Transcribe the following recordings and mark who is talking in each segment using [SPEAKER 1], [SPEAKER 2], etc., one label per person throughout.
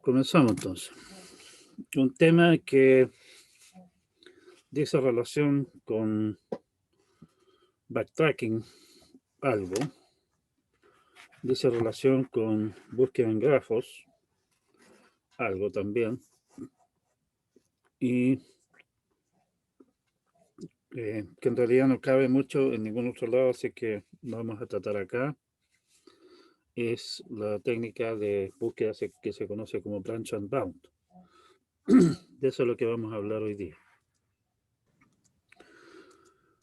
[SPEAKER 1] Comenzamos entonces. Un tema que dice relación con backtracking, algo, dice relación con búsqueda en grafos, algo también, y que en realidad no cabe mucho en ningún otro lado, así que lo vamos a tratar acá. Es la técnica de búsqueda que se conoce como branch and bound. De eso es lo que vamos a hablar hoy día.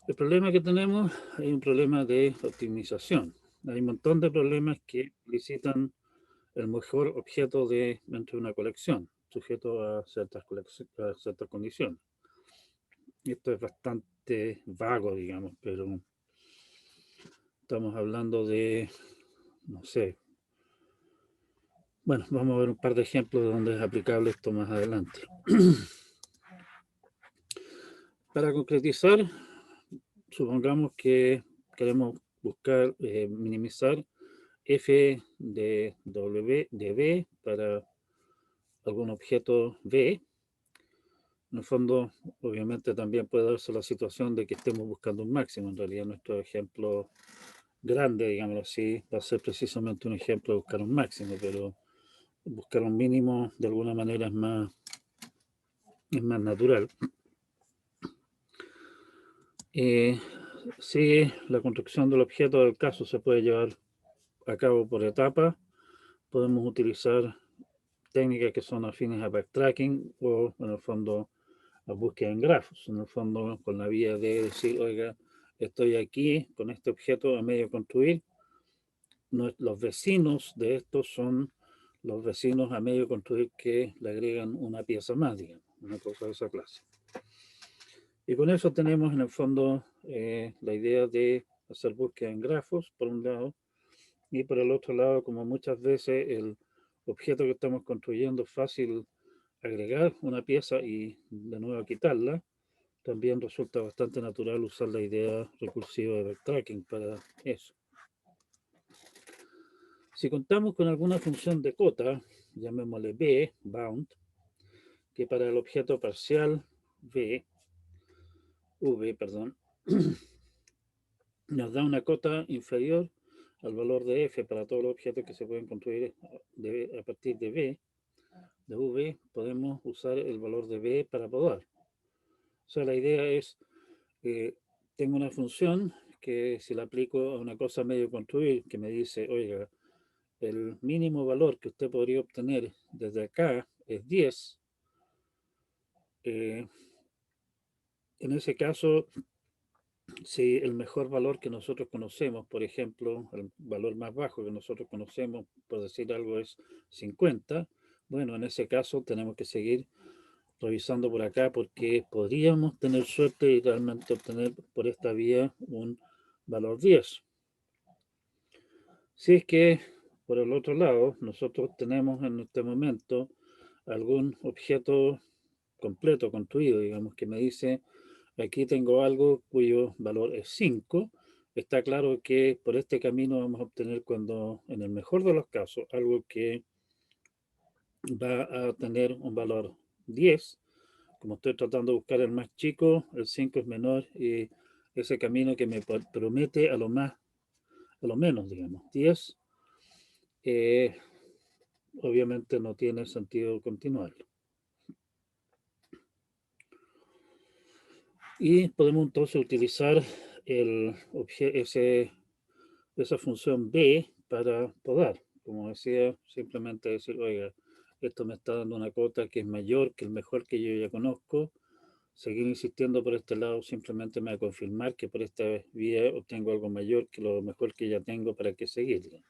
[SPEAKER 1] El problema que tenemos es un problema de optimización. Hay un montón de problemas que solicitan el mejor objeto dentro de una colección, sujeto a ciertas condiciones. Esto es bastante vago, digamos, pero estamos hablando de, no sé. Bueno, vamos a ver un par de ejemplos de donde es aplicable esto más adelante. Para concretizar, supongamos que queremos buscar minimizar f de w de b para algún objeto b. En el fondo, obviamente también puede darse la situación de que estemos buscando un máximo. En realidad, nuestro ejemplo grande, digámoslo así, va a ser precisamente un ejemplo de buscar un máximo, pero buscar un mínimo de alguna manera es más natural. Si la construcción del objeto del caso se puede llevar a cabo por etapas, podemos utilizar técnicas que son afines a backtracking o, en el fondo, a búsqueda en grafos. En el fondo, con la vía de decir, oiga, estoy aquí con este objeto a medio construir. Los vecinos de estos son los vecinos a medio construir que le agregan una pieza más, digamos, una cosa de esa clase. Y con eso tenemos en el fondo la idea de hacer búsqueda en grafos, por un lado, y por el otro lado, como muchas veces el objeto que estamos construyendo es fácil agregar una pieza y de nuevo quitarla, también resulta bastante natural usar la idea recursiva de backtracking para eso. Si contamos con alguna función de cota, llamémosle b, bound, que para el objeto parcial v, nos da una cota inferior al valor de f para todos los objetos que se pueden construir a partir de b, de v, podemos usar el valor de b para podar. O sea, la idea es que tengo una función que si la aplico a una cosa medio construir, que me dice, oiga, el mínimo valor que usted podría obtener desde acá es 10. En ese caso, si el mejor valor que nosotros conocemos, por ejemplo, el valor más bajo que nosotros conocemos, por decir algo, es 50, bueno, en ese caso tenemos que seguir revisando por acá porque podríamos tener suerte y realmente obtener por esta vía un valor 10. Si es que, por el otro lado, nosotros tenemos en este momento algún objeto completo, construido, digamos, que me dice, aquí tengo algo cuyo valor es 5, está claro que por este camino vamos a obtener cuando, en el mejor de los casos, algo que va a tener un valor 10. Como estoy tratando de buscar el más chico, el 5 es menor y ese camino que me promete a lo menos, digamos, 10, obviamente no tiene sentido continuarlo. Y podemos entonces utilizar esa función b para podar. Como decía, simplemente decir, oiga, esto me está dando una cota que es mayor que el mejor que yo ya conozco. Seguir insistiendo por este lado simplemente me va a confirmar que por esta vía obtengo algo mayor que lo mejor que ya tengo para que seguirle.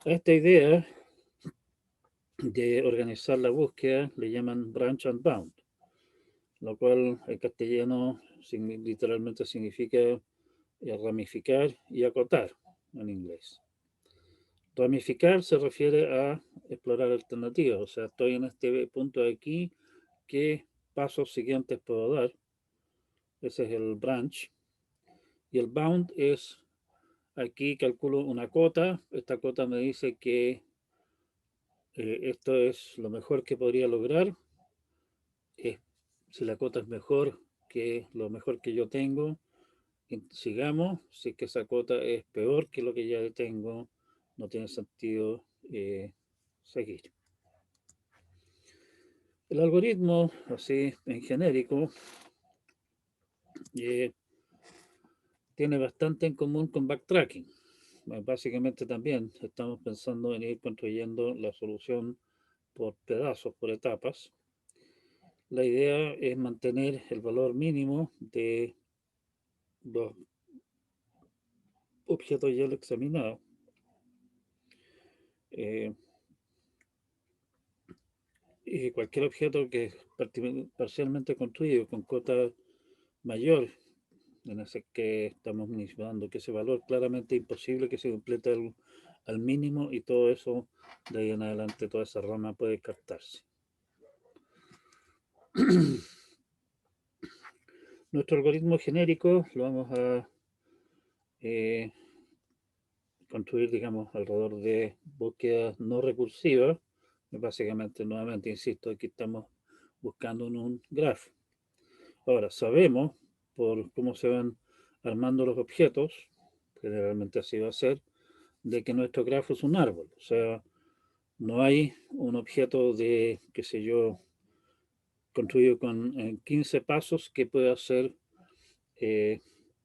[SPEAKER 1] A esta idea de organizar la búsqueda le llaman branch and bound, lo cual en castellano literalmente significa ramificar y acotar en inglés. Ramificar se refiere a explorar alternativas, o sea, estoy en este punto de aquí, ¿qué pasos siguientes puedo dar? Ese es el branch. Y el bound es, aquí calculo una cota, esta cota me dice que Esto es lo mejor que podría lograr. Si la cota es mejor que lo mejor que yo tengo, sigamos. Si es que esa cota es peor que lo que ya tengo, no tiene sentido seguir. El algoritmo, así en genérico, eh, tiene bastante en común con backtracking. Básicamente también estamos pensando en ir construyendo la solución por pedazos, por etapas. La idea es mantener el valor mínimo de los objetos ya examinados. Y cualquier objeto que es parcialmente construido con cota mayor, en ese que estamos mencionando que ese valor claramente imposible que se complete al mínimo, y todo eso de ahí en adelante, toda esa rama puede descartarse. Nuestro algoritmo genérico lo vamos a construir, digamos, alrededor de búsquedas no recursivas. Básicamente, nuevamente, insisto, aquí estamos buscando en un grafo. Ahora, sabemos por cómo se van armando los objetos, generalmente así va a ser, de que nuestro grafo es un árbol. O sea, no hay un objeto de, qué sé yo, construido con 15 pasos que pueda ser eh,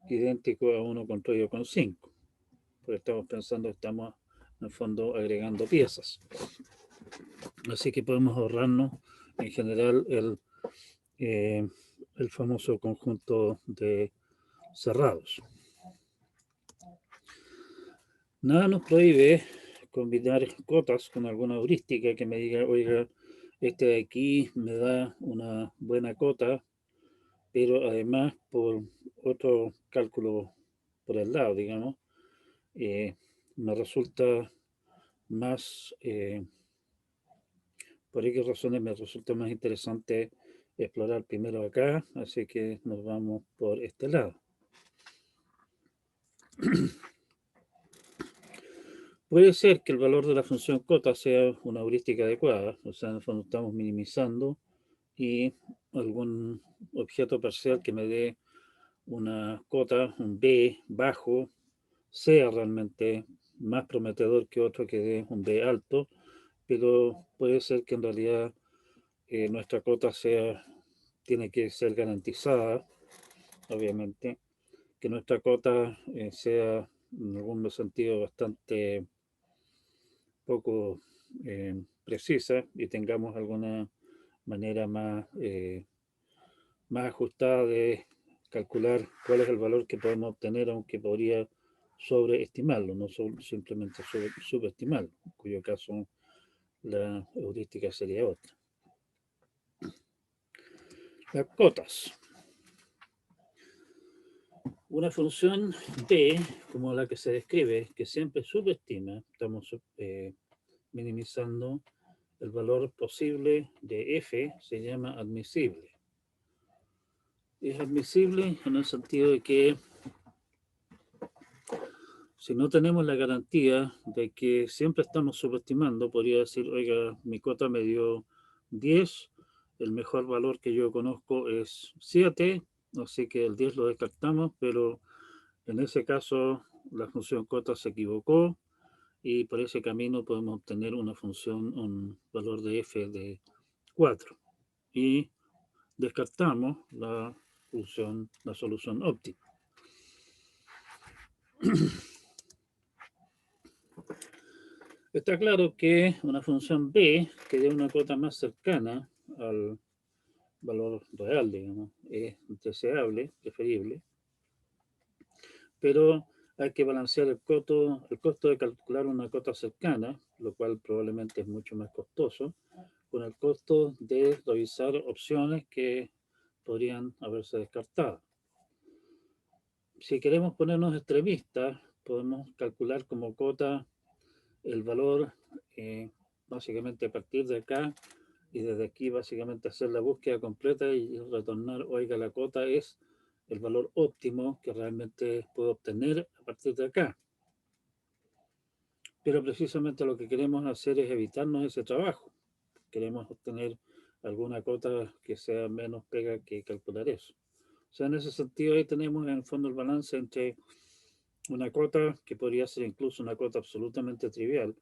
[SPEAKER 1] idéntico a uno construido con 5. Porque estamos pensando, estamos en el fondo agregando piezas. Así que podemos ahorrarnos en general el famoso conjunto de cerrados. Nada nos prohíbe combinar cotas con alguna heurística que me diga, oiga, este de aquí me da una buena cota, pero además por otro cálculo por el lado, digamos, me resulta más, por X razones me resulta más interesante explorar primero acá, así que nos vamos por este lado. Puede ser que el valor de la función cota sea una heurística adecuada, o sea, en el fondo estamos minimizando y algún objeto parcial que me dé una cota, un B bajo, sea realmente más prometedor que otro que dé un B alto, pero puede ser que en realidad nuestra cota tiene que ser garantizada, obviamente, que nuestra cota sea en algún sentido bastante poco precisa y tengamos alguna manera más ajustada de calcular cuál es el valor que podemos obtener, aunque podría sobreestimarlo, no simplemente subestimarlo, en cuyo caso la heurística sería otra. Las cotas. Una función b, como la que se describe, que siempre subestima, estamos minimizando el valor posible de f, se llama admisible. Es admisible en el sentido de que si no tenemos la garantía de que siempre estamos subestimando, podría decir, oiga, mi cota me dio 10, el mejor valor que yo conozco es 7, así que el 10 lo descartamos, pero en ese caso la función cota se equivocó y por ese camino podemos obtener una función, un valor de f de 4 y descartamos la solución óptima. Está claro que una función b que dé una cota más cercana al valor real, digamos, es deseable, preferible, pero hay que balancear el costo de calcular una cota cercana, lo cual probablemente es mucho más costoso, con el costo de revisar opciones que podrían haberse descartado. Si queremos ponernos extremistas, podemos calcular como cota el valor básicamente a partir de acá, y desde aquí básicamente hacer la búsqueda completa y retornar, oiga, la cota es el valor óptimo que realmente puedo obtener a partir de acá. pero precisamente lo que queremos hacer es evitarnos ese trabajo. Queremos obtener alguna cota que sea menos pega que calcular eso. O sea, en ese sentido ahí tenemos en el fondo el balance entre una cota que podría ser incluso una cota absolutamente trivial,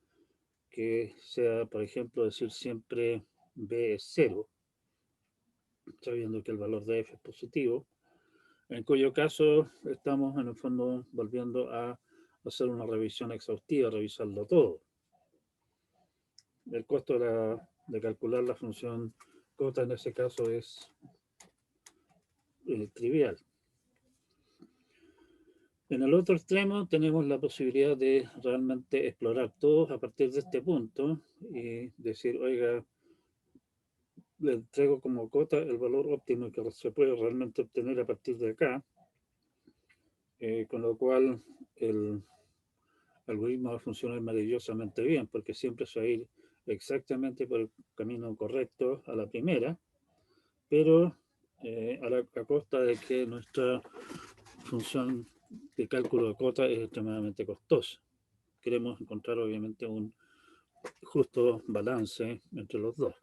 [SPEAKER 1] que sea, por ejemplo, decir siempre B es cero, sabiendo que el valor de F es positivo, en cuyo caso estamos en el fondo volviendo a hacer una revisión exhaustiva, revisarlo todo. El costo de calcular la función cota en ese caso es trivial. En el otro extremo tenemos la posibilidad de realmente explorar todos a partir de este punto y decir, oiga, le entrego como cota el valor óptimo que se puede realmente obtener a partir de acá, con lo cual el algoritmo va a funcionar maravillosamente bien, porque siempre se va a ir exactamente por el camino correcto a la primera, pero a costa de que nuestra función de cálculo de cota es extremadamente costosa. Queremos encontrar obviamente un justo balance entre los dos.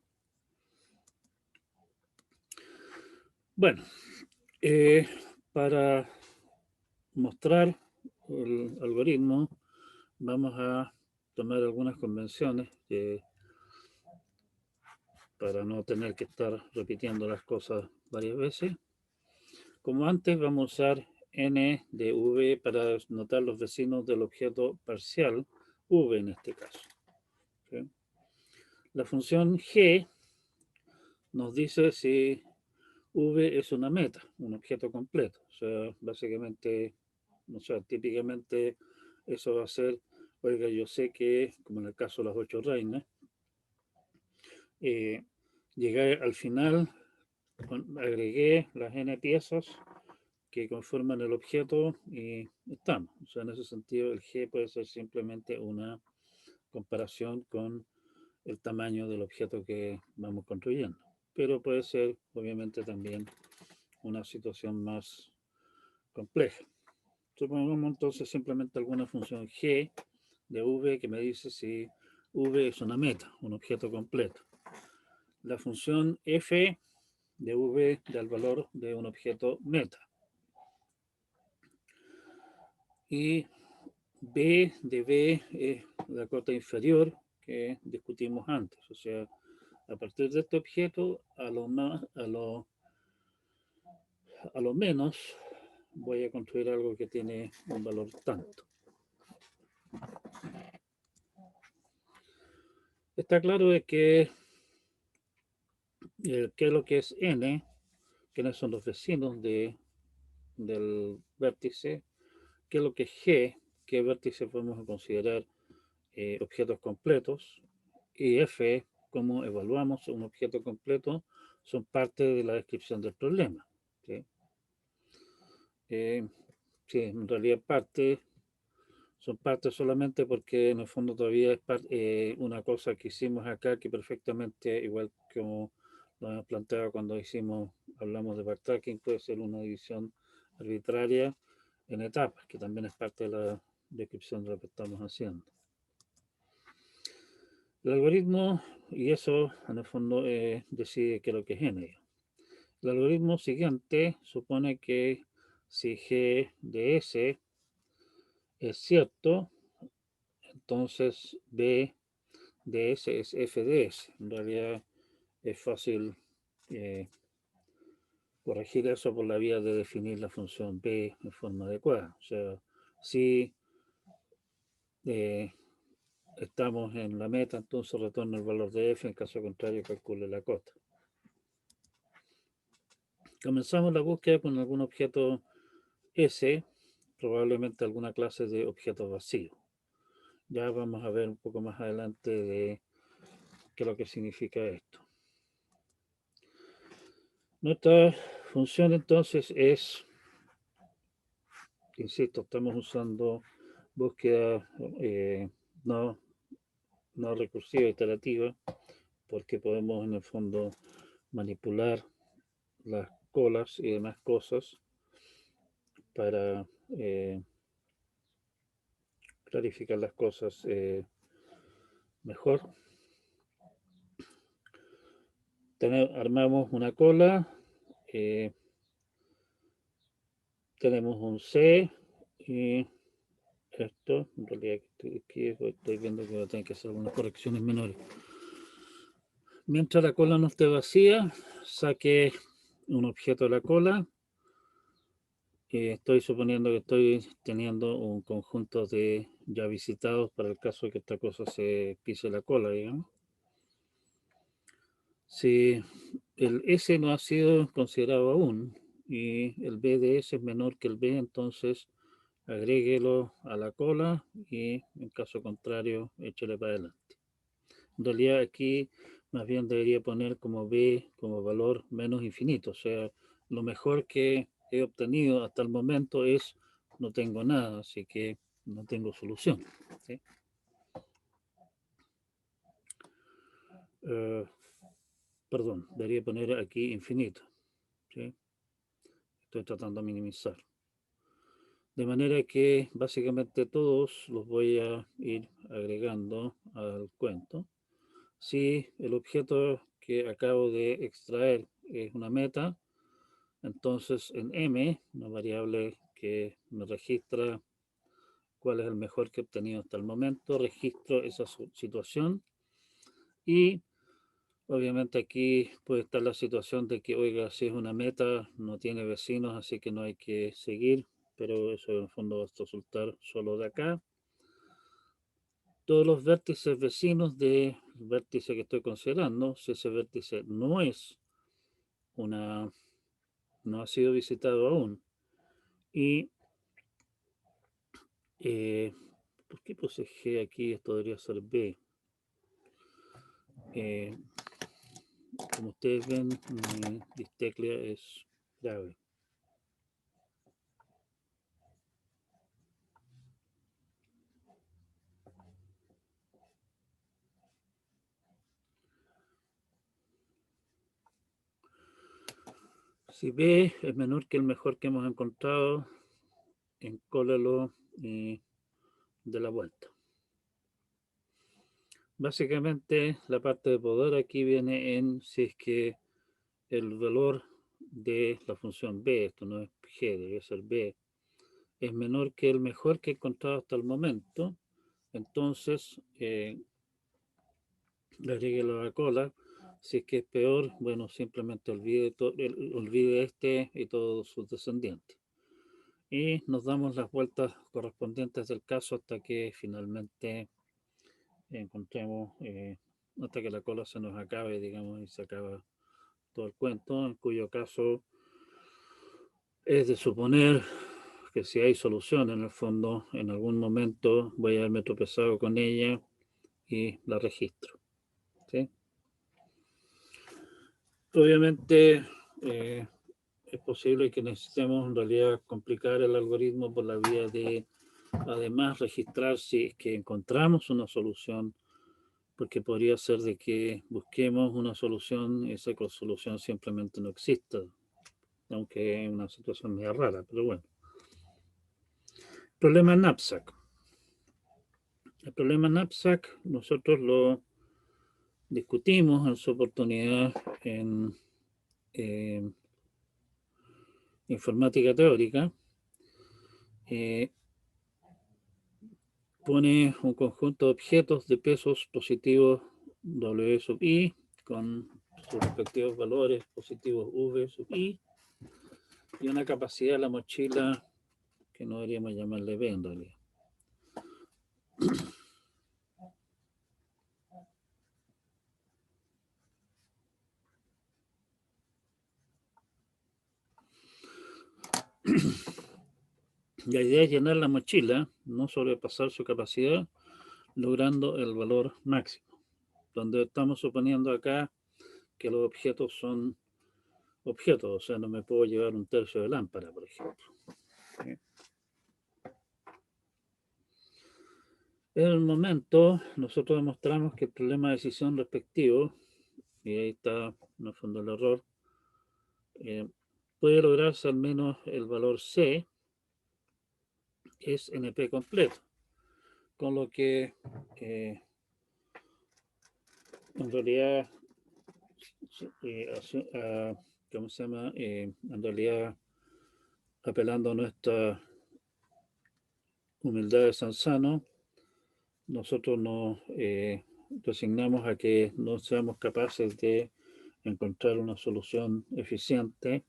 [SPEAKER 1] Bueno, para mostrar el algoritmo vamos a tomar algunas convenciones para no tener que estar repitiendo las cosas varias veces. Como antes, vamos a usar n de v para notar los vecinos del objeto parcial, v en este caso. ¿Sí? La función g nos dice si v es una meta, un objeto completo. O sea, básicamente, o sea, típicamente eso va a ser, oiga, yo sé que, como en el caso de las 8 reinas, llegué al final, agregué las n piezas que conforman el objeto y estamos. O sea, en ese sentido, el G puede ser simplemente una comparación con el tamaño del objeto que vamos construyendo. Pero puede ser, obviamente, también una situación más compleja. Supongamos entonces simplemente alguna función G de V que me dice si V es una meta, un objeto completo. La función F de V da el valor de un objeto meta. Y B de B es la cota inferior que discutimos antes. O sea, a partir de este objeto, a lo menos voy a construir algo que tiene un valor tanto. Está claro de que qué es lo que es n, quiénes son los vecinos del vértice, qué es lo que es g, qué vértice podemos considerar objetos completos, y f, cómo evaluamos un objeto completo, son parte de la descripción del problema. ¿Sí? Sí, en realidad son parte solamente porque en el fondo todavía es una cosa que hicimos acá que perfectamente, igual como lo hemos planteado cuando hablamos de backtracking, puede ser una división arbitraria en etapas, que también es parte de la descripción de lo que estamos haciendo. El algoritmo, y eso en el fondo decide qué es lo que es n. El algoritmo siguiente supone que si g de s es cierto, entonces b de s es f de s. En realidad es fácil corregir eso por la vía de definir la función b de forma adecuada. O sea, si estamos en la meta, entonces retorna el valor de f, en caso contrario calcule la cota. Comenzamos la búsqueda con algún objeto S, probablemente alguna clase de objeto vacío. Ya vamos a ver un poco más adelante de qué es lo que significa esto. Nuestra función entonces es, insisto, estamos usando búsqueda no, no recursiva, iterativa, porque podemos en el fondo manipular las colas y demás cosas para clarificar las cosas mejor. Armamos una cola, tenemos un C y esto, en realidad estoy viendo que voy a tener que hacer algunas correcciones menores. Mientras la cola no esté vacía, saque un objeto de la cola. Estoy suponiendo que estoy teniendo un conjunto de ya visitados para el caso de que esta cosa se pise la cola, digamos. Si el S no ha sido considerado aún y el B de S es menor que el B, entonces agréguelo a la cola y en caso contrario, échale para adelante. En realidad aquí más bien debería poner como B como valor menos infinito, o sea, lo mejor que he obtenido hasta el momento es no tengo nada, así que no tengo solución. ¿Sí? Perdón, debería poner aquí infinito. ¿Sí? Estoy tratando de minimizar. De manera que básicamente todos los voy a ir agregando al cuento. Si el objeto que acabo de extraer es una meta, entonces en M, una variable que me registra cuál es el mejor que he obtenido hasta el momento, registro esa situación y obviamente aquí puede estar la situación de que, oiga, si es una meta, no tiene vecinos, así que no hay que seguir, pero eso en el fondo va a resultar solo de acá. Todos los vértices vecinos del vértice que estoy considerando, si ese vértice no es no ha sido visitado aún. Y ¿por qué puse G aquí? Esto debería ser B. Como ustedes ven, mi disteclia es grave. Si B es menor que el mejor que hemos encontrado, encólalo de la vuelta. Básicamente la parte de poder aquí viene en si es que el valor de la función B, esto no es G, debe ser B, es menor que el mejor que he encontrado hasta el momento, entonces agréguelo a la cola. Si es que es peor, bueno, simplemente olvide este y todos sus descendientes. Y nos damos las vueltas correspondientes del caso hasta que finalmente encontremos, hasta que la cola se nos acabe, digamos, y se acaba todo el cuento, en cuyo caso es de suponer que si hay solución en el fondo, en algún momento voy a haberme tropezado con ella y la registro. ¿Sí? Obviamente es posible que necesitemos en realidad complicar el algoritmo por la vía de además registrar si es que encontramos una solución, porque podría ser de que busquemos una solución y esa solución simplemente no exista, aunque es una situación medio rara, pero bueno. Problema knapsack. El problema knapsack nosotros lo discutimos en su oportunidad en informática teórica. Pone un conjunto de objetos de pesos positivos W sub I con sus respectivos valores positivos V sub I y una capacidad de la mochila que no deberíamos llamarle B en realidad. La idea es llenar la mochila, no sobrepasar su capacidad, logrando el valor máximo. Donde estamos suponiendo acá que los objetos son objetos, o sea, no me puedo llevar un tercio de lámpara, por ejemplo. ¿Sí? En el momento, nosotros demostramos que el problema de decisión respectivo, y ahí está en el fondo el error, puede lograrse al menos el valor C, es NP completo. con lo que en realidad, ¿cómo se llama? En realidad, apelando a nuestra humildad de Sansano, nosotros nos resignamos a que no seamos capaces de encontrar una solución eficiente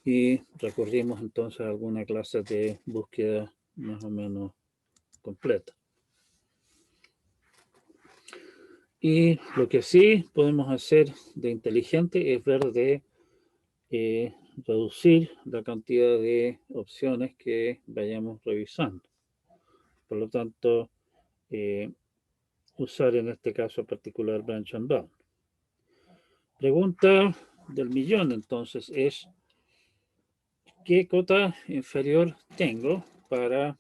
[SPEAKER 1] y recurrimos entonces a alguna clase de búsqueda más o menos completa. Y lo que sí podemos hacer de inteligente es ver de reducir la cantidad de opciones que vayamos revisando. Por lo tanto, usar en este caso particular Branch and Bound. Pregunta del millón entonces es, ¿qué cota inferior tengo para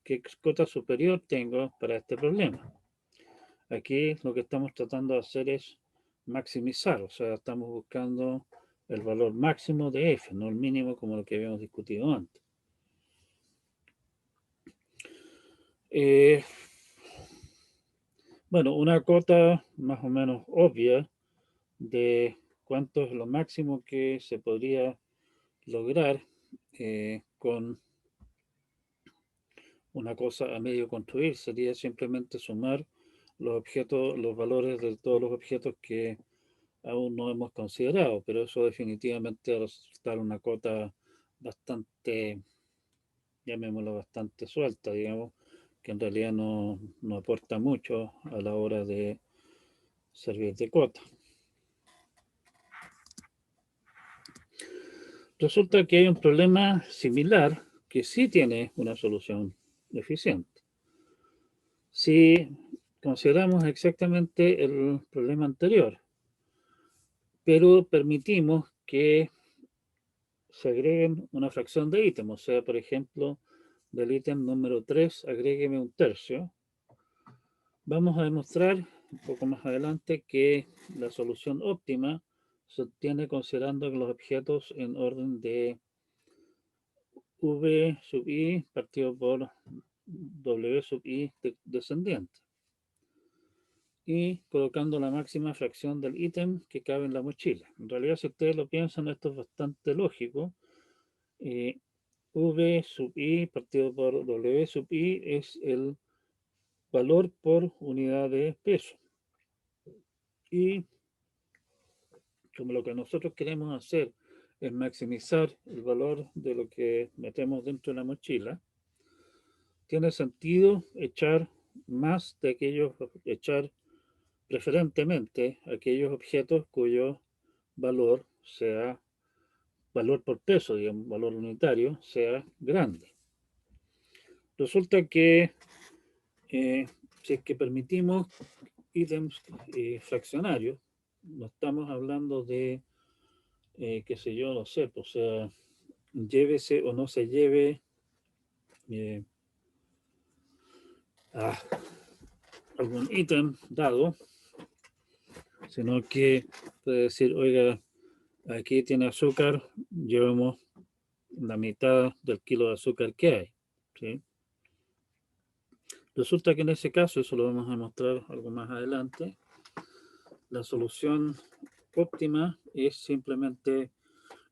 [SPEAKER 1] qué cota superior tengo para este problema? Aquí lo que estamos tratando de hacer es maximizar, o sea, estamos buscando el valor máximo de f, no el mínimo como lo que habíamos discutido antes. Bueno, una cota más o menos obvia de cuánto es lo máximo que se podría lograr con una cosa a medio construir sería simplemente sumar los objetos, los valores de todos los objetos que aún no hemos considerado, pero eso definitivamente va a resultar una cota bastante, llamémosla bastante suelta, digamos, que en realidad no aporta mucho a la hora de servir de cota. Resulta que hay un problema similar que sí tiene una solución eficiente. Si consideramos exactamente el problema anterior, pero permitimos que se agreguen una fracción de ítem, o sea, por ejemplo, del ítem número 3, agrégueme un tercio. Vamos a demostrar un poco más adelante que la solución óptima se obtiene considerando los objetos en orden de V sub i partido por W sub i descendiente. Y colocando la máxima fracción del ítem que cabe en la mochila. En realidad, si ustedes lo piensan, esto es bastante lógico. V sub i partido por W sub i es el valor por unidad de peso. Y como lo que nosotros queremos hacer es maximizar el valor de lo que metemos dentro de la mochila, tiene sentido echar más de aquellos, echar preferentemente aquellos objetos cuyo valor sea, valor por peso, digamos, valor unitario, sea grande. Resulta que si es que permitimos ítems fraccionarios, no estamos hablando de, qué sé yo, no sé, o sea, llévese o no se lleve algún ítem dado, sino que puede decir, oiga, aquí tiene azúcar, llevemos la mitad del kilo de azúcar que hay. ¿Sí? Resulta que en ese caso, eso lo vamos a mostrar algo más adelante, la solución óptima es simplemente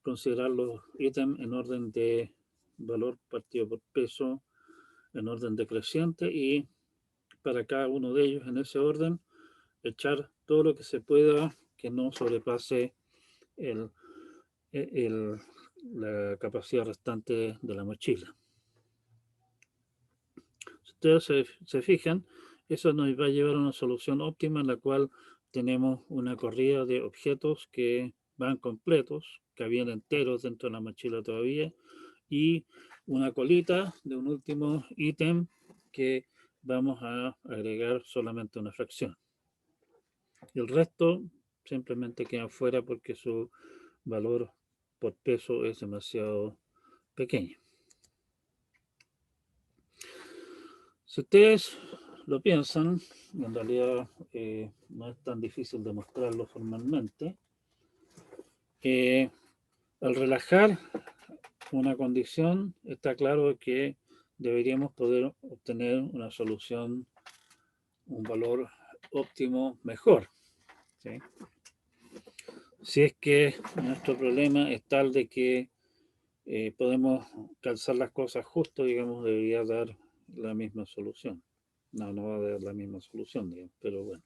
[SPEAKER 1] considerar los ítems en orden de valor partido por peso, en orden decreciente, y para cada uno de ellos en ese orden echar todo lo que se pueda que no sobrepase el, la capacidad restante de la mochila. Si ustedes se fijan, eso nos va a llevar a una solución óptima en la cual tenemos una corrida de objetos que van completos, que habían enteros dentro de la mochila todavía, y una colita de un último ítem que vamos a agregar solamente una fracción. Y el resto simplemente queda fuera porque su valor por peso es demasiado pequeño. Si ustedes lo piensan, en realidad no es tan difícil demostrarlo formalmente. Al relajar una condición, está claro que deberíamos poder obtener una solución, un valor óptimo mejor, ¿sí? Si es que nuestro problema es tal de que podemos calzar las cosas justo, digamos, debería dar la misma solución. No, no va a dar la misma solución, digamos, pero bueno.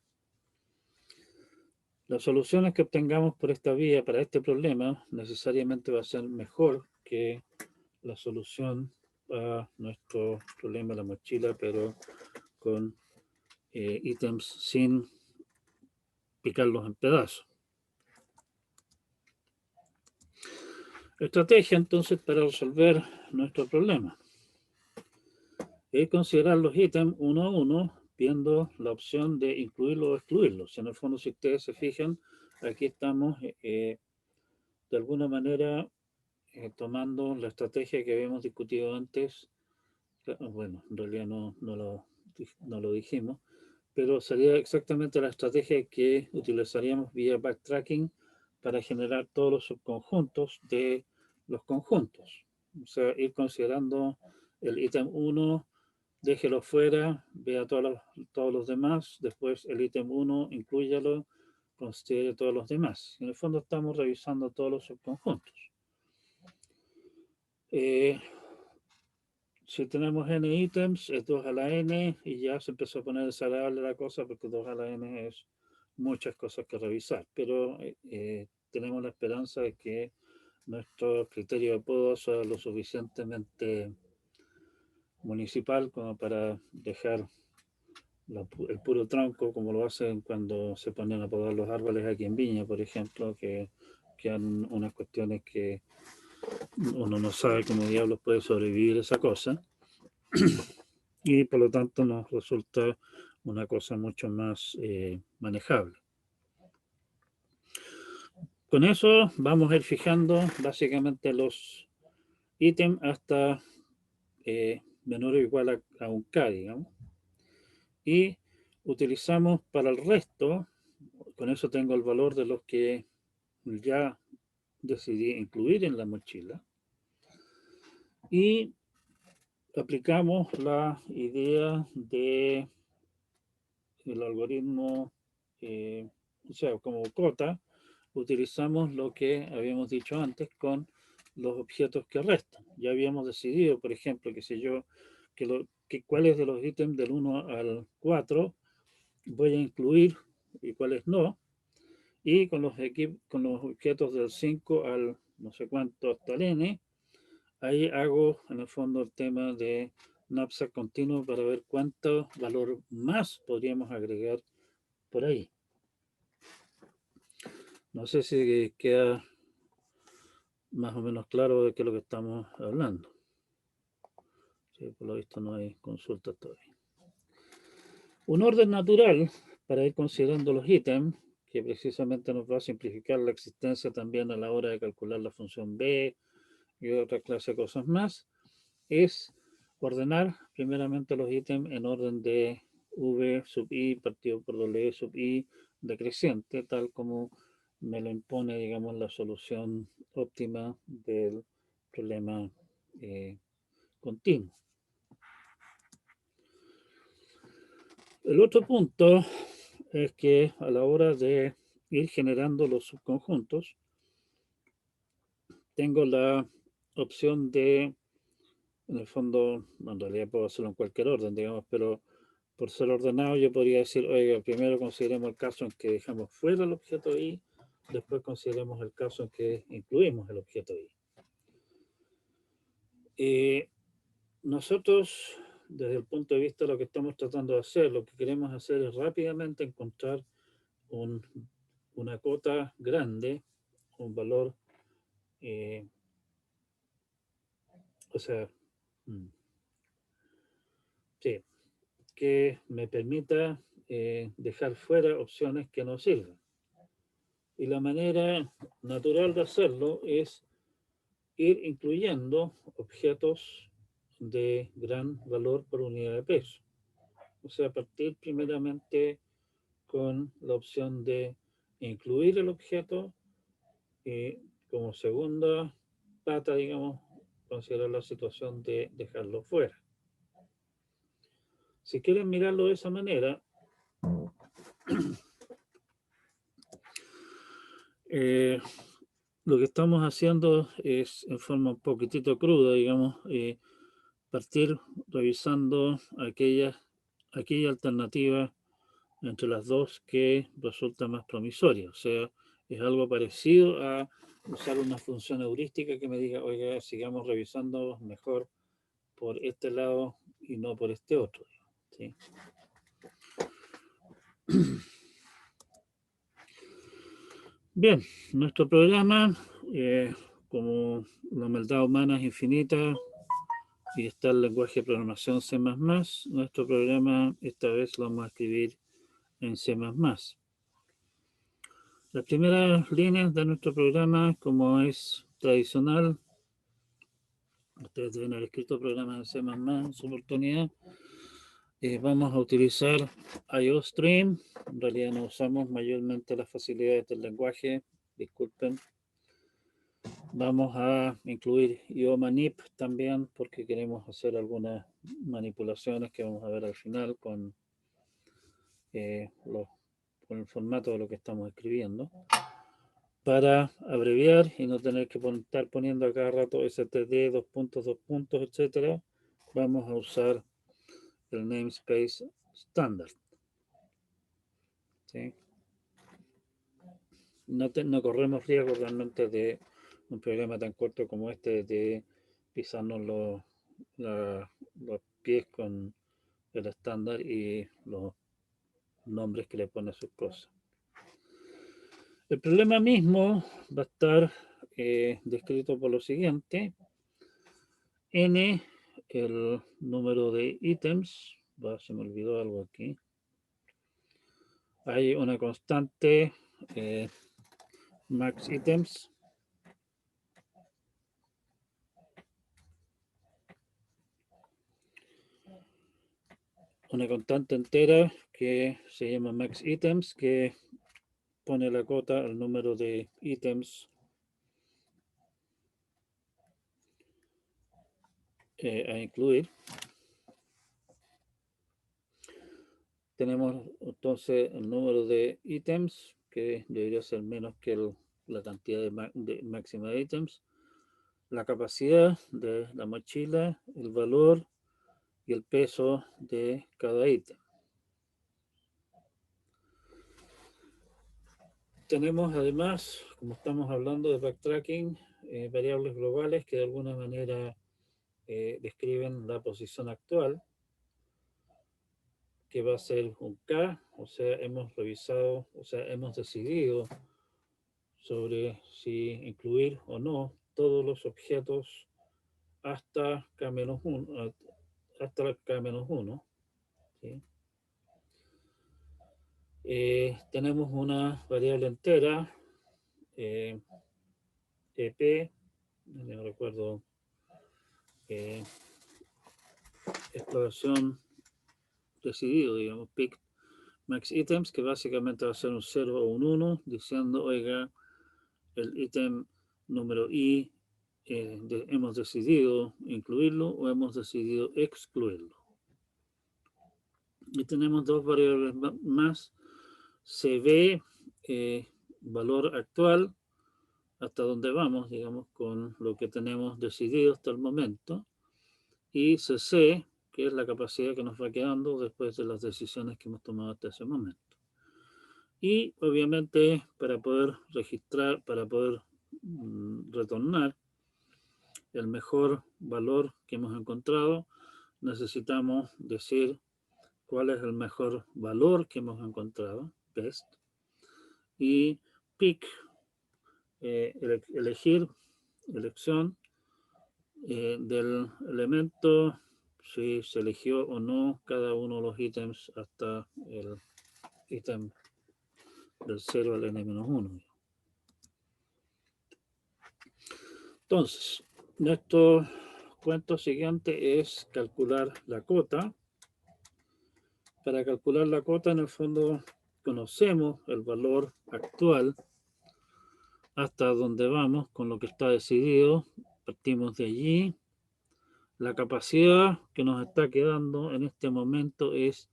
[SPEAKER 1] Las soluciones que obtengamos por esta vía para este problema necesariamente va a ser mejor que la solución a nuestro problema de la mochila, pero con ítems sin picarlos en pedazos. Estrategia entonces para resolver nuestro problema es considerar los ítems uno a uno, viendo la opción de incluirlos o excluirlos. En el fondo, si ustedes se fijan, aquí estamos de alguna manera tomando la estrategia que habíamos discutido antes. Bueno, en realidad no lo dijimos, pero sería exactamente la estrategia que utilizaríamos vía backtracking para generar todos los subconjuntos de los conjuntos. O sea, ir considerando el ítem 1, déjelo fuera, vea todos los demás, después el ítem 1, inclúyalo, considere todos los demás. En el fondo estamos revisando todos los subconjuntos. Si tenemos n ítems, es 2 a la n, y ya se empezó a poner desagradable la cosa porque 2 a la n es muchas cosas que revisar, pero tenemos la esperanza de que nuestro criterio de apodo sea lo suficientemente municipal como para dejar el puro tronco, como lo hacen cuando se ponen a podar los árboles aquí en Viña, por ejemplo, que han unas cuestiones que uno no sabe cómo diablos puede sobrevivir esa cosa. Y por lo tanto nos resulta una cosa mucho más manejable. Con eso vamos a ir fijando básicamente los ítems hasta menor o igual a un K, digamos. Y utilizamos para el resto, con eso tengo el valor de los que ya decidí incluir en la mochila. Y aplicamos la idea de el algoritmo, o sea, como cota, utilizamos lo que habíamos dicho antes con los objetos que restan. Ya habíamos decidido, por ejemplo, cuáles de los ítems del 1 al 4 voy a incluir y cuáles no. Y con con los objetos del 5 al no sé cuánto hasta el n, ahí hago en el fondo el tema de knapsack continuo para ver cuánto valor más podríamos agregar por ahí. No sé si queda más o menos claro de qué es lo que estamos hablando. Sí, por lo visto no hay consulta todavía. Un orden natural para ir considerando los ítems, que precisamente nos va a simplificar la existencia también a la hora de calcular la función B y otra clase de cosas más, es ordenar primeramente los ítems en orden de V sub I partido por W sub I decreciente, tal como me lo impone, digamos, la solución óptima del problema continuo. El otro punto es que a la hora de ir generando los subconjuntos, tengo la opción de, en el fondo, en realidad puedo hacerlo en cualquier orden, digamos, pero por ser ordenado yo podría decir, oiga, primero consideremos el caso en que dejamos fuera el objeto I, después consideremos el caso en que incluimos el objeto I. Nosotros, desde el punto de vista de lo que estamos tratando de hacer, lo que queremos hacer es rápidamente encontrar una cota grande, un valor, o sea, sí, que me permita dejar fuera opciones que no sirven. Y la manera natural de hacerlo es ir incluyendo objetos de gran valor por unidad de peso. O sea, partir primeramente con la opción de incluir el objeto y como segunda pata, digamos, considerar la situación de dejarlo fuera. Si quieren mirarlo de esa manera, lo que estamos haciendo es en forma un poquitito cruda, digamos, partir revisando aquella alternativa entre las dos que resulta más promisoria. O sea, es algo parecido a usar una función heurística que me diga, oiga, sigamos revisando mejor por este lado y no por este otro. ¿Sí? Bien, nuestro programa, como la maldad humana es infinita y está el lenguaje de programación C++, nuestro programa esta vez lo vamos a escribir en C++. Las primeras líneas de nuestro programa, como es tradicional, ustedes deben haber escrito programas en C++ en su oportunidad, vamos a utilizar IOStream. En realidad no usamos mayormente las facilidades del lenguaje, disculpen. Vamos a incluir IOManip también porque queremos hacer algunas manipulaciones que vamos a ver al final con el formato de lo que estamos escribiendo. Para abreviar y no tener que estar poniendo a cada rato std, dos puntos, etcétera, vamos a usar el namespace estándar. ¿Sí? No corremos riesgo realmente de un programa tan corto como este de pisarnos los pies con el estándar y los nombres que le pone a sus cosas. El problema mismo va a estar descrito por lo siguiente. N, el número de ítems, se me olvidó algo aquí. Hay una constante max items. Una constante entera que se llama max items, que pone la cota al número de ítems a incluir. Tenemos entonces el número de ítems, que debería ser menos que la cantidad de máxima de ítems, la capacidad de la mochila, el valor y el peso de cada ítem. Tenemos además, como estamos hablando de backtracking, variables globales que de alguna manera describen la posición actual, que va a ser un K, o sea, hemos revisado, o sea, hemos decidido sobre si incluir o no todos los objetos hasta K-1, hasta K-1. ¿Sí? Tenemos una variable entera, EP, no recuerdo, exploración decidido, digamos, pick max items, que básicamente va a ser un 0 o un 1, diciendo, oiga, el ítem número I hemos decidido incluirlo o hemos decidido excluirlo. Y tenemos dos variables más, CV, valor actual, hasta donde vamos, digamos, con lo que tenemos decidido hasta el momento, y CC, que es la capacidad que nos va quedando después de las decisiones que hemos tomado hasta ese momento. Y obviamente para poder registrar, para poder retornar el mejor valor que hemos encontrado, necesitamos decir cuál es el mejor valor que hemos encontrado, best, y pick, elección del elemento, si se eligió o no cada uno de los ítems hasta el ítem del 0 al n-1. Entonces, nuestro cuento siguiente es calcular la cota. Para calcular la cota, en el fondo, conocemos el valor actual hasta donde vamos con lo que está decidido. Partimos de allí, La capacidad que nos está quedando en este momento es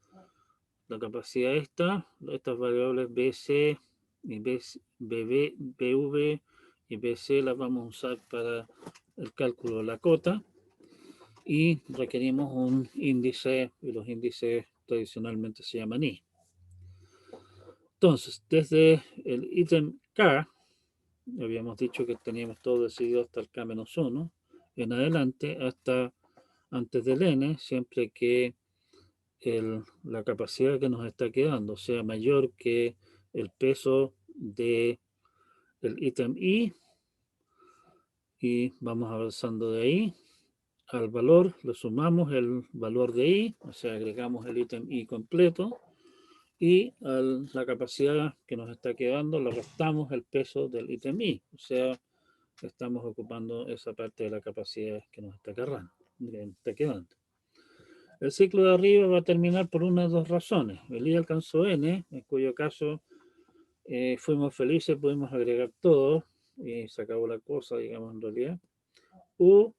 [SPEAKER 1] la capacidad estas variables BC y BB, BV y BC las vamos a usar para el cálculo de la cota y requerimos un índice y los índices tradicionalmente se llaman I. Entonces, desde el ítem K, habíamos dicho que teníamos todo decidido hasta el K-1, en adelante hasta antes del N, siempre que la capacidad que nos está quedando sea mayor que el peso del ítem I, y vamos avanzando de ahí al valor, le sumamos el valor de I, o sea, agregamos el ítem I completo, y a la capacidad que nos está quedando le restamos el peso del ítem I, o sea, estamos ocupando esa parte de la capacidad que nos está quedando. El ciclo de arriba va a terminar por una de dos razones. El I alcanzó N, en cuyo caso fuimos felices, pudimos agregar todo y se acabó la cosa, digamos, en realidad. O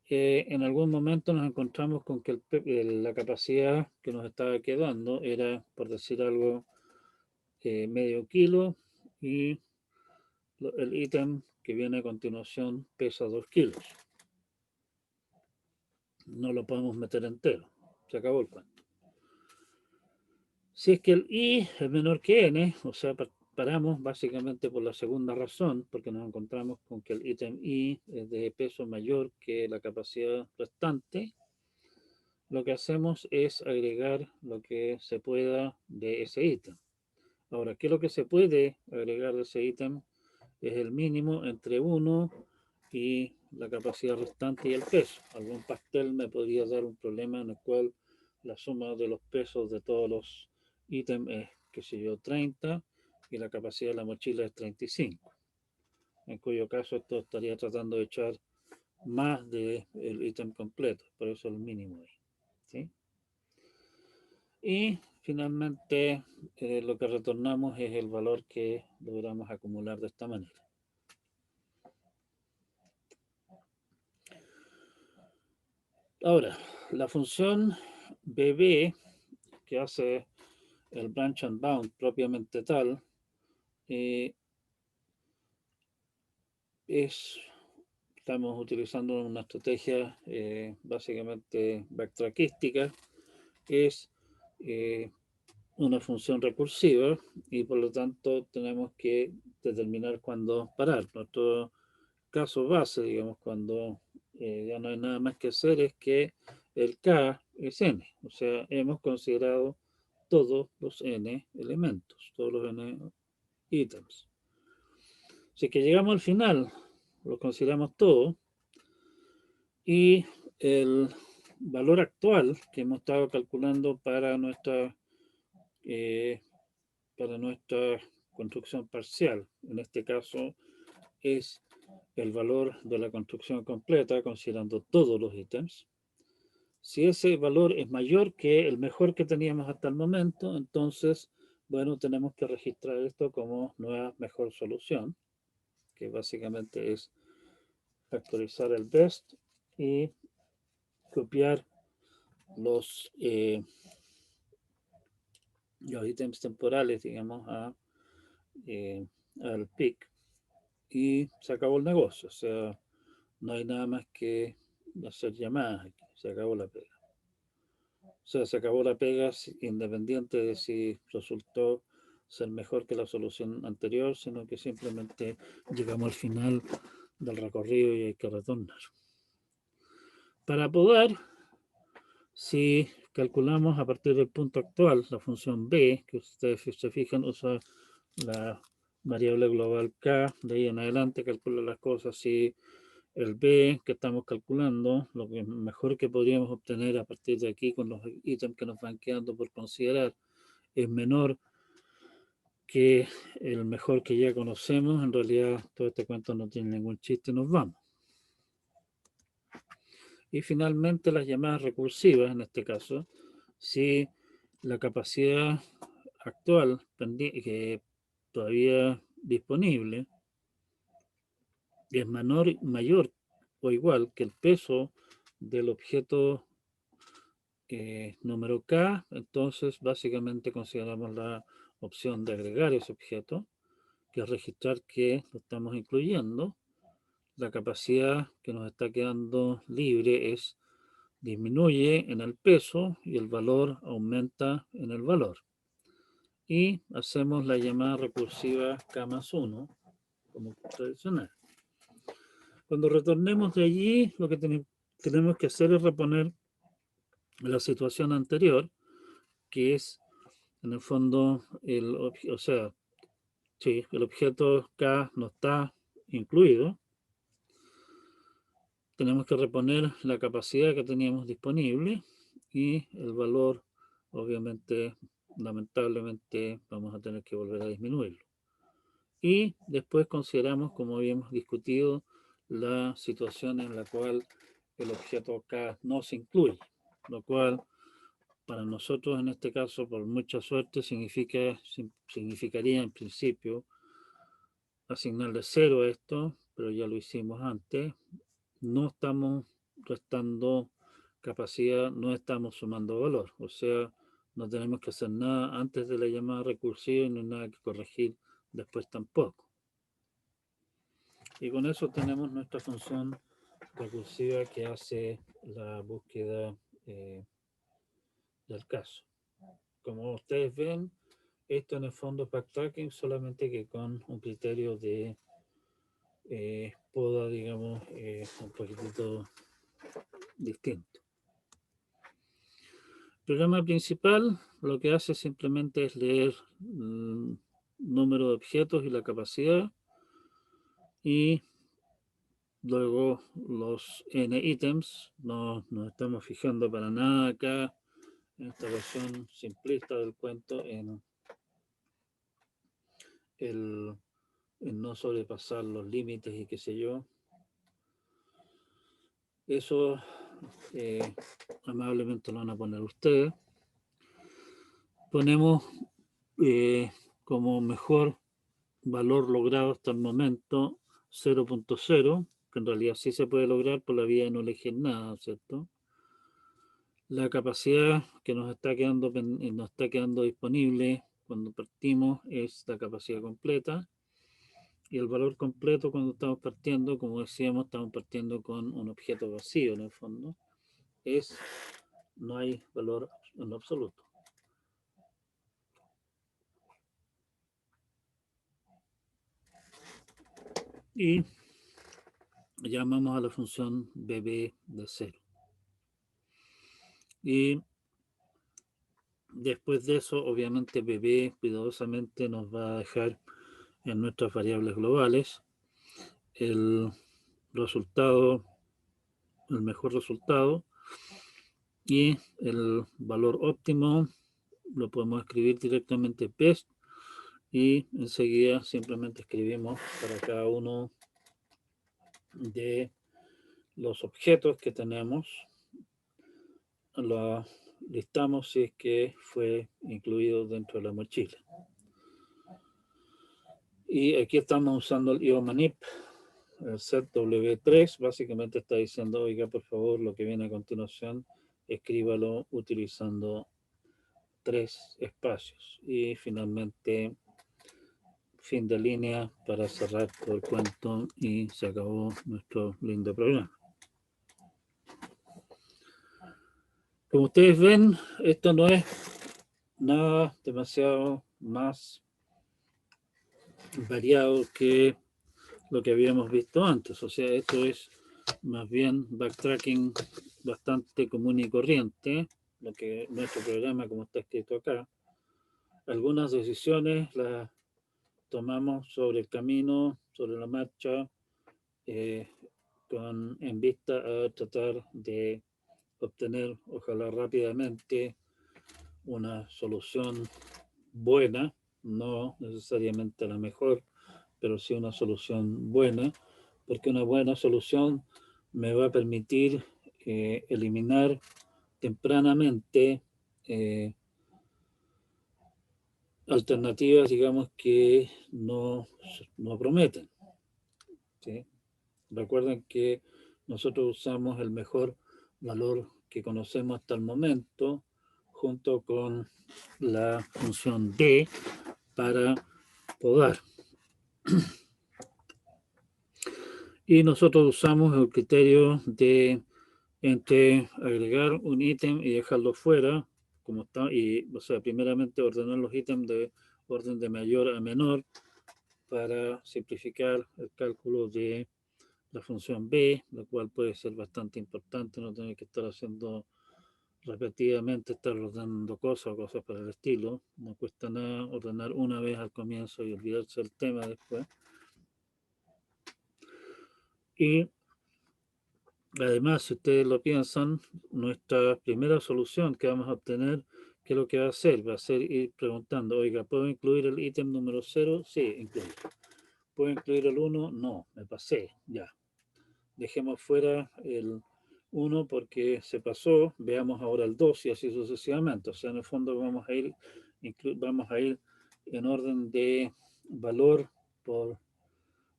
[SPEAKER 1] en algún momento nos encontramos con que la capacidad que nos estaba quedando era, por decir algo, medio kilo, y el ítem que viene a continuación pesa 2 kilos. No lo podemos meter entero. Se acabó el cuento. Si es que el I es menor que N, o sea, paramos básicamente por la segunda razón, porque nos encontramos con que el ítem I es de peso mayor que la capacidad restante, lo que hacemos es agregar lo que se pueda de ese ítem. Ahora, ¿qué es lo que se puede agregar de ese ítem? Es el mínimo entre 1 y la capacidad restante y el peso. Algún pastel me podría dar un problema en el cual la suma de los pesos de todos los ítems es, qué sé yo, 30 y la capacidad de la mochila es 35. En cuyo caso esto estaría tratando de echar más del ítem completo, por eso el mínimo ahí. ¿Sí? Y finalmente lo que retornamos es el valor que logramos acumular de esta manera. Ahora, la función BB que hace el branch and bound propiamente tal eh, estamos utilizando una estrategia básicamente backtrackística, es eh, una función recursiva y por lo tanto tenemos que determinar cuándo parar. Nuestro caso base, digamos, cuando ya no hay nada más que hacer, es que el K es N, o sea, hemos considerado todos los N elementos, todos los N ítems. Si que llegamos al final, lo consideramos todo, y el valor actual que hemos estado calculando eh, para nuestra construcción parcial, en este caso es el valor de la construcción completa, considerando todos los ítems. Si ese valor es mayor que el mejor que teníamos hasta el momento, entonces, bueno, tenemos que registrar esto como nueva mejor solución, que básicamente es factorizar el best y copiar los, los ítems temporales, digamos, al pick y se acabó el negocio. O sea, no hay nada más que hacer llamadas aquí, se acabó la pega. O sea, se acabó la pega independiente de si resultó ser mejor que la solución anterior, sino que simplemente llegamos al final del recorrido y hay que retornar. Para poder, si calculamos a partir del punto actual, la función b, que ustedes se fijan, usa la variable global k, de ahí en adelante calcula las cosas. Si el b que estamos calculando, lo que mejor que podríamos obtener a partir de aquí con los ítems que nos van quedando por considerar, es menor que el mejor que ya conocemos, en realidad todo este cuento no tiene ningún chiste, nos vamos. Y finalmente las llamadas recursivas, en este caso, si la capacidad actual que todavía disponible es mayor o igual que el peso del objeto número K, entonces básicamente consideramos la opción de agregar ese objeto, que es registrar que lo estamos incluyendo. La capacidad que nos está quedando libre disminuye en el peso y el valor aumenta en el valor. Y hacemos la llamada recursiva K más 1, como tradicional. Cuando retornemos de allí, lo que tenemos que hacer es reponer la situación anterior, que es en el fondo el objeto K no está incluido. Tenemos que reponer la capacidad que teníamos disponible y el valor, obviamente, lamentablemente, vamos a tener que volver a disminuirlo. Y después consideramos, como habíamos discutido, la situación en la cual el objeto K no se incluye, lo cual para nosotros en este caso, por mucha suerte, significaría en principio asignarle 0 a esto, pero ya lo hicimos antes. No estamos restando capacidad, no estamos sumando valor, o sea, no tenemos que hacer nada antes de la llamada recursiva y no hay nada que corregir después tampoco. Y con eso tenemos nuestra función recursiva que hace la búsqueda del caso. Como ustedes ven, esto en el fondo es backtracking, solamente que con un criterio de poda, digamos, un poquitito distinto. El programa principal lo que hace simplemente es leer el número de objetos y la capacidad, y luego los n ítems. No nos estamos fijando para nada acá en esta versión simplista del cuento en no sobrepasar los límites y qué sé yo. Eso amablemente lo van a poner ustedes. Ponemos como mejor valor logrado hasta el momento 0.0, que en realidad sí se puede lograr por la vía de no elegir nada, ¿cierto? La capacidad que nos está quedando disponible cuando partimos es la capacidad completa. Y el valor completo cuando estamos partiendo, como decíamos, estamos partiendo con un objeto vacío en el fondo, no hay valor en absoluto. Y llamamos a la función bb de 0. Y después de eso, obviamente, bb cuidadosamente nos va a dejar en nuestras variables globales el mejor resultado, y el valor óptimo lo podemos escribir directamente best, y enseguida simplemente escribimos para cada uno de los objetos que tenemos, lo listamos si es que fue incluido dentro de la mochila. Y aquí estamos usando el IOMANIP, el set W3, básicamente está diciendo, oiga, por favor, lo que viene a continuación, escríbalo utilizando 3 espacios. Y finalmente, fin de línea para cerrar todo el cuento, y se acabó nuestro lindo programa. Como ustedes ven, esto no es nada demasiado más variado que lo que habíamos visto antes. O sea, esto es más bien backtracking bastante común y corriente, lo que nuestro programa, como está escrito acá. Algunas decisiones las tomamos sobre el camino, sobre la marcha, en vista a tratar de obtener, ojalá rápidamente, una solución buena, no necesariamente la mejor, pero sí una solución buena, porque una buena solución me va a permitir eliminar tempranamente alternativas, digamos, que no prometen, ¿sí? Recuerden que nosotros usamos el mejor valor que conocemos hasta el momento, junto con la función D para podar. Y nosotros usamos el criterio de entre agregar un ítem y dejarlo fuera, como está, y, o sea, primeramente ordenar los ítems de orden de mayor a menor para simplificar el cálculo de la función B, lo cual puede ser bastante importante, no tener que estar haciendo repetidamente, estar ordenando cosas o cosas por el estilo. No cuesta nada ordenar una vez al comienzo y olvidarse del tema después. Y además, si ustedes lo piensan, nuestra primera solución que vamos a obtener, ¿qué es lo que va a hacer? Va a ser ir preguntando, oiga, ¿puedo incluir el ítem número 0? Sí, incluye. ¿Puedo incluir el 1? No, me pasé, ya. Dejemos fuera el 1 porque se pasó, veamos ahora el 2 y así sucesivamente. O sea, en el fondo vamos a ir en orden de valor por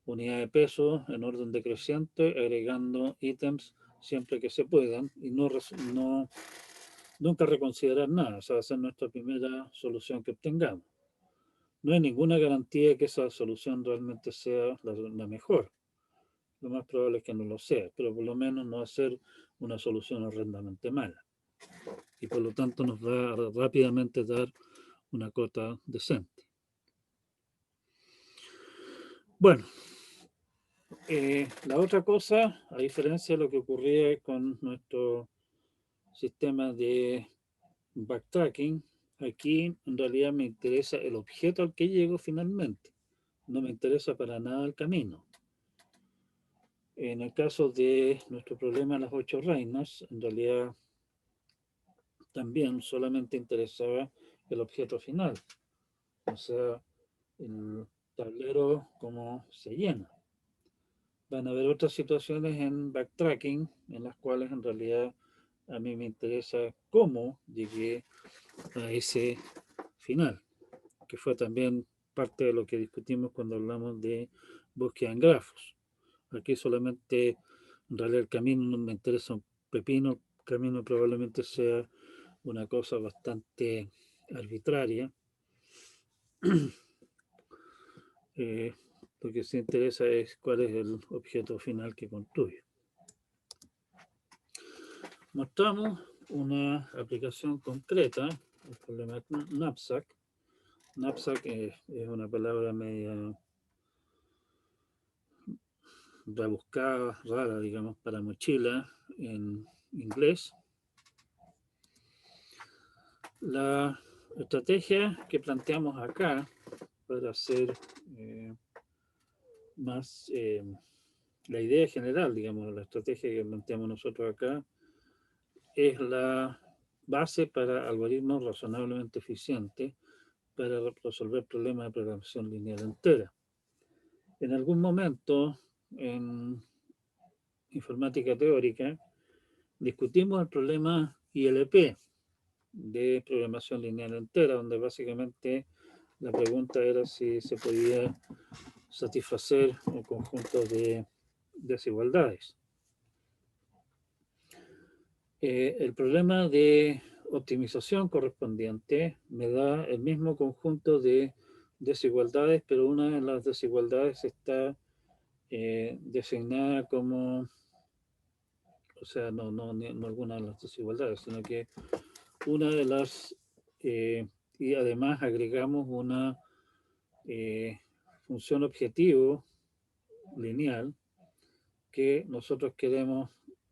[SPEAKER 1] unidad de peso, en orden decreciente, agregando ítems siempre que se puedan y nunca reconsiderar nada. O sea, va a ser nuestra primera solución que obtengamos. No hay ninguna garantía de que esa solución realmente sea la mejor. Lo más probable es que no lo sea, pero por lo menos no va a ser una solución horrendamente mala. Y por lo tanto nos va a rápidamente dar una cota decente. Bueno, la otra cosa, a diferencia de lo que ocurría con nuestro sistema de backtracking, aquí en realidad me interesa el objeto al que llego finalmente. No me interesa para nada el camino. En el caso de nuestro problema las 8 reinas, en realidad también solamente interesaba el objeto final, o sea, el tablero como se llena. Van a haber otras situaciones en backtracking en las cuales en realidad a mí me interesa cómo llegué a ese final, que fue también parte de lo que discutimos cuando hablamos de búsqueda en grafos. Aquí solamente, en realidad el camino no me interesa un pepino, el camino probablemente sea una cosa bastante arbitraria. Lo que se interesa es cuál es el objeto final que construye. Mostramos una aplicación concreta, el problema knapsack. Knapsack es una palabra media rebuscada, rara, digamos, para mochila en inglés. La estrategia que planteamos acá para hacer más la idea general, digamos, la estrategia que planteamos nosotros acá es la base para algoritmos razonablemente eficientes para resolver problemas de programación lineal entera. En algún momento en informática teórica discutimos el problema ILP de programación lineal entera, donde básicamente la pregunta era si se podía satisfacer un conjunto de desigualdades. El problema de optimización correspondiente me da el mismo conjunto de desigualdades, pero una de las desigualdades está designada como, o sea, no alguna de las desigualdades, sino que una de las, y además agregamos una función objetivo lineal que nosotros queremos,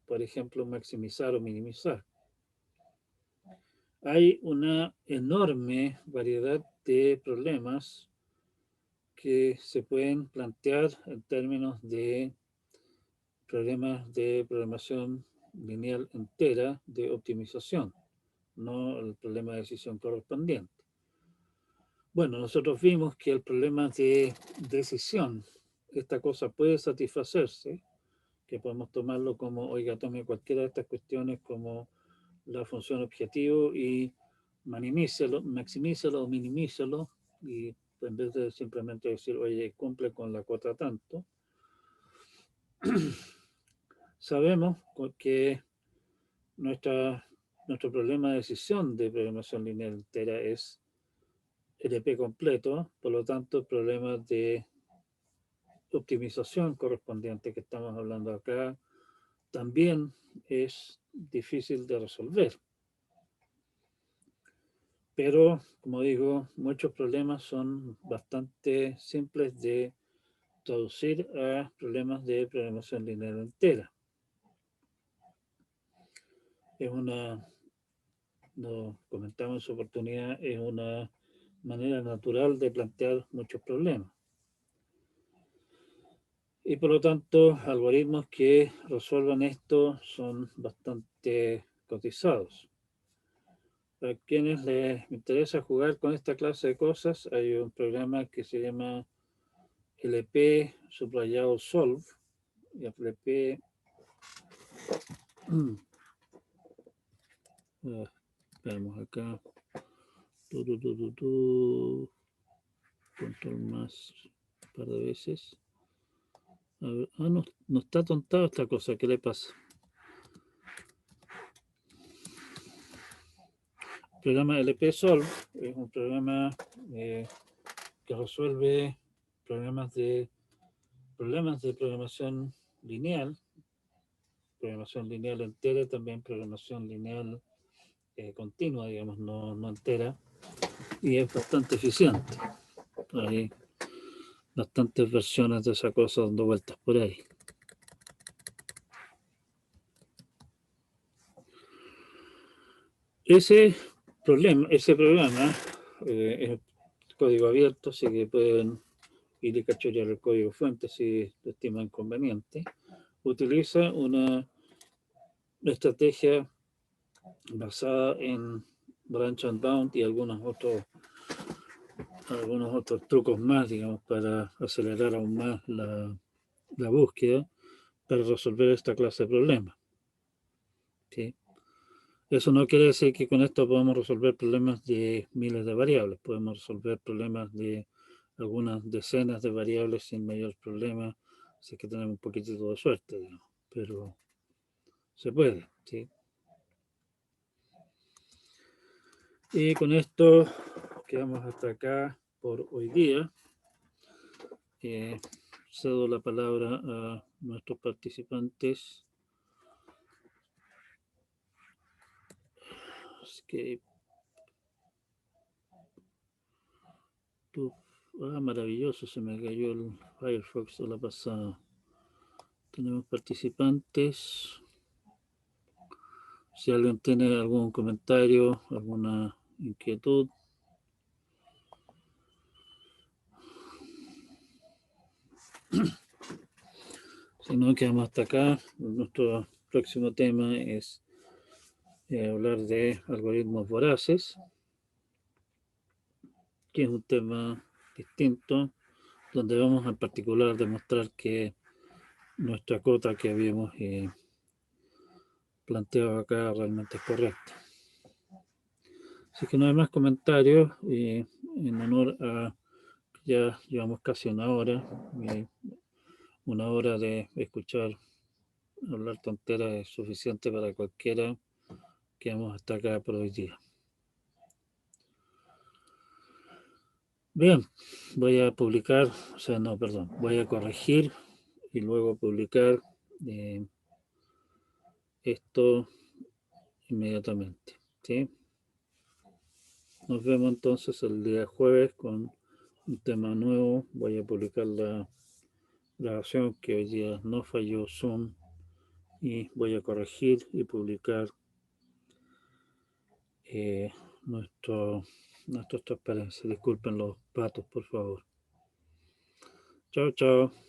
[SPEAKER 1] por ejemplo, maximizar o minimizar. Hay una enorme variedad de problemas que se pueden plantear en términos de problemas de programación lineal entera de optimización, no el problema de decisión correspondiente. Bueno, nosotros vimos que el problema de decisión, esta cosa puede satisfacerse, que podemos tomarlo como, oiga, tome cualquiera de estas cuestiones como la función objetivo y maximícelo o minimícelo, y en vez de simplemente decir, oye, cumple con la cuota tanto, sabemos que nuestro problema de decisión de programación lineal entera es LP completo, por lo tanto, el problema de optimización correspondiente que estamos hablando acá también es difícil de resolver. Pero, como digo, muchos problemas son bastante simples de traducir a problemas de programación lineal entera. Es lo comentamos en su oportunidad, es una manera natural de plantear muchos problemas. Y por lo tanto, algoritmos que resuelvan esto son bastante cotizados. Para quienes les interesa jugar con esta clase de cosas, hay un programa que se llama LP subrayado solve. Y LP veamos acá. Control más un par de veces. A ver, no está tontado esta cosa, ¿qué le pasa? El programa LP Solve es un programa que resuelve problemas de programación lineal entera, también programación lineal continua, digamos, no entera, y es bastante eficiente. Hay bastantes versiones de esa cosa dando vueltas por ahí. Ese programa es código abierto, así que pueden ir y cachorear el código fuente si lo estiman conveniente. Utiliza una estrategia basada en branch and bound y algunos otros trucos más, digamos, para acelerar aún más la búsqueda para resolver esta clase de problemas. ¿Sí? Eso no quiere decir que con esto podamos resolver problemas de miles de variables. Podemos resolver problemas de algunas decenas de variables sin mayor problema, si es que tenemos un poquitito de suerte, digamos. Pero se puede, ¿sí? Y con esto quedamos hasta acá por hoy día. Cedo la palabra a nuestros participantes. Escape. Maravilloso, se me cayó el Firefox de la pasada. Tenemos participantes. Si alguien tiene algún comentario, alguna inquietud. Si no, quedamos hasta acá. Nuestro próximo tema es hablar de algoritmos voraces, que es un tema distinto, donde vamos en particular a demostrar que nuestra cota que habíamos planteado acá realmente es correcta. Así que no hay más comentarios, en honor a que ya llevamos casi una hora de escuchar hablar tonteras es suficiente para cualquiera. Quedamos hasta acá por hoy día. Bien, voy a publicar, voy a corregir y luego publicar esto inmediatamente, ¿sí? Nos vemos entonces el día jueves con un tema nuevo. Voy a publicar la grabación que hoy día no falló Zoom y voy a corregir y publicar nuestras transparencias. Disculpen los patos, por favor. Chao, chao.